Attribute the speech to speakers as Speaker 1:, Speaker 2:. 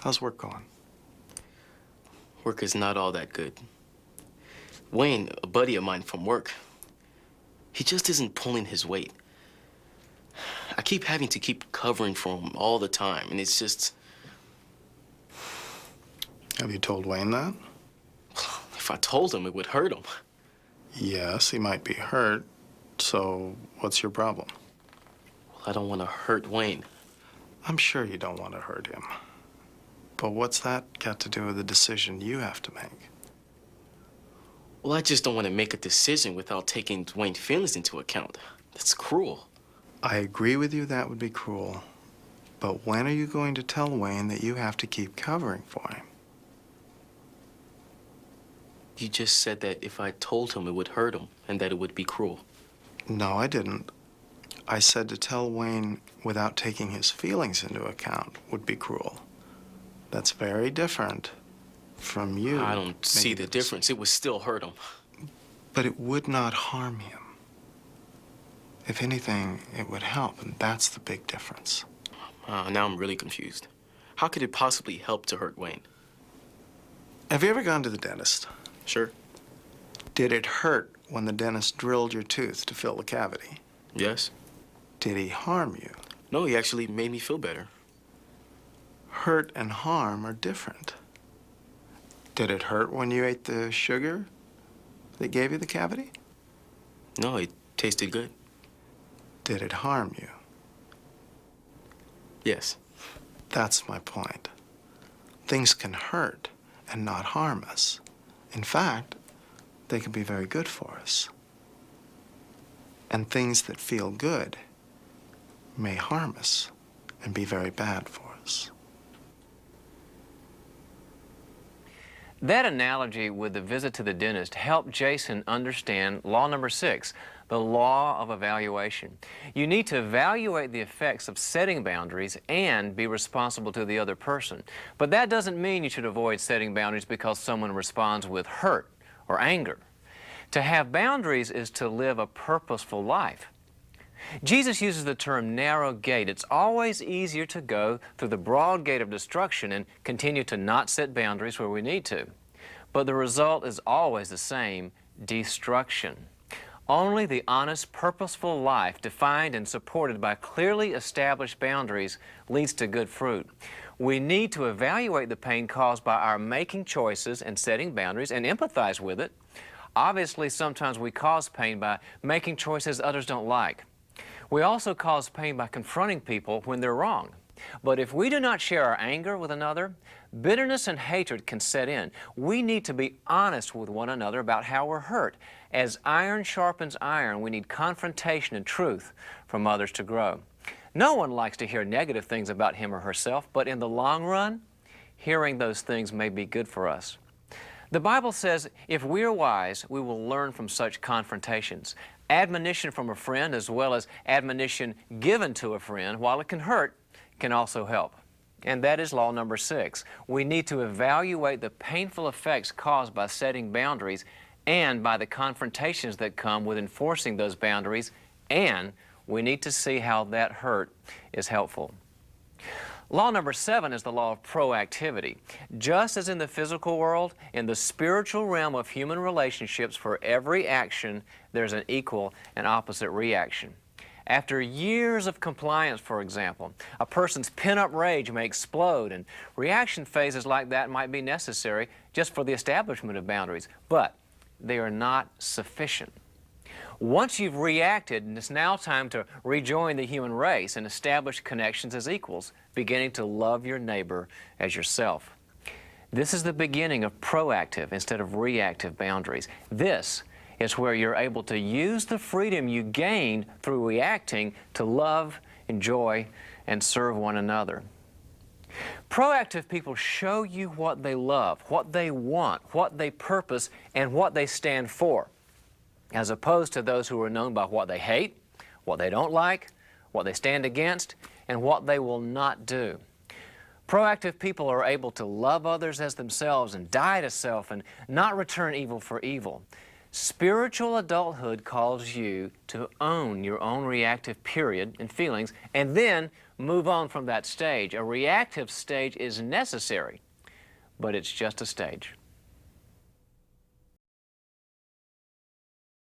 Speaker 1: How's work going?
Speaker 2: Work is not all that good. Wayne, a buddy of mine from work, he just isn't pulling his weight. I keep having to keep covering for him all the time, and it's just...
Speaker 1: Have you told Wayne that?
Speaker 2: If I told him, it would hurt him.
Speaker 1: Yes, he might be hurt. So what's your problem?
Speaker 2: Well, I don't want to hurt Wayne.
Speaker 1: I'm sure you don't want to hurt him. But what's that got to do with the decision you have to make?
Speaker 2: Well, I just don't want to make a decision without taking Wayne's feelings into account. That's cruel.
Speaker 1: I agree with you that would be cruel. But when are you going to tell Wayne that you have to keep covering for him?
Speaker 2: You just said that if I told him, it would hurt him and that it would be cruel.
Speaker 1: No, I didn't. I said to tell Wayne without taking his feelings into account would be cruel. That's very different from you.
Speaker 2: I don't see the difference. It would still hurt him.
Speaker 1: But it would not harm him. If anything, it would help, and that's the big difference.
Speaker 2: Now I'm really confused. How could it possibly help to hurt Wayne?
Speaker 1: Have you ever gone to the dentist?
Speaker 2: Sure.
Speaker 1: Did it hurt when the dentist drilled your tooth to fill the cavity?
Speaker 2: Yes.
Speaker 1: Did he harm you?
Speaker 2: No, he actually made me feel better.
Speaker 1: Hurt and harm are different. Did it hurt when you ate the sugar that gave you the cavity?
Speaker 2: No, it tasted good.
Speaker 1: Did it harm you?
Speaker 2: Yes.
Speaker 1: That's my point. Things can hurt and not harm us. In fact, they can be very good for us. And things that feel good may harm us and be very bad for us.
Speaker 3: That analogy with the visit to the dentist helped Jason understand law number 6, the law of evaluation. You need to evaluate the effects of setting boundaries and be responsible to the other person. But that doesn't mean you should avoid setting boundaries because someone responds with hurt or anger. To have boundaries is to live a purposeful life. Jesus uses the term narrow gate. It's always easier to go through the broad gate of destruction and continue to not set boundaries where we need to. But the result is always the same: destruction. Only the honest, purposeful life, defined and supported by clearly established boundaries, leads to good fruit. We need to evaluate the pain caused by our making choices and setting boundaries and empathize with it. Obviously, sometimes we cause pain by making choices others don't like. We also cause pain by confronting people when they're wrong. But if we do not share our anger with another, bitterness and hatred can set in. We need to be honest with one another about how we're hurt. As iron sharpens iron, we need confrontation and truth from others to grow. No one likes to hear negative things about him or herself, but in the long run, hearing those things may be good for us. The Bible says if we are wise, we will learn from such confrontations. Admonition from a friend, as well as admonition given to a friend, while it can hurt, can also help. And that is law number 6. We need to evaluate the painful effects caused by setting boundaries and by the confrontations that come with enforcing those boundaries, and we need to see how that hurt is helpful. Law number 7 is the law of proactivity. Just as in the physical world, in the spiritual realm of human relationships, for every action, there's an equal and opposite reaction. After years of compliance, for example, a person's pent-up rage may explode, and reaction phases like that might be necessary just for the establishment of boundaries, but they are not sufficient. Once you've reacted, it's now time to rejoin the human race and establish connections as equals, beginning to love your neighbor as yourself. This is the beginning of proactive instead of reactive boundaries. This is where you're able to use the freedom you gained through reacting to love, enjoy, and serve one another. Proactive people show you what they love, what they want, what they purpose, and what they stand for, as opposed to those who are known by what they hate, what they don't like, what they stand against, and what they will not do. Proactive people are able to love others as themselves and die to self and not return evil for evil. Spiritual adulthood calls you to own your own reactive period and feelings and then move on from that stage. A reactive stage is necessary, but it's just a stage.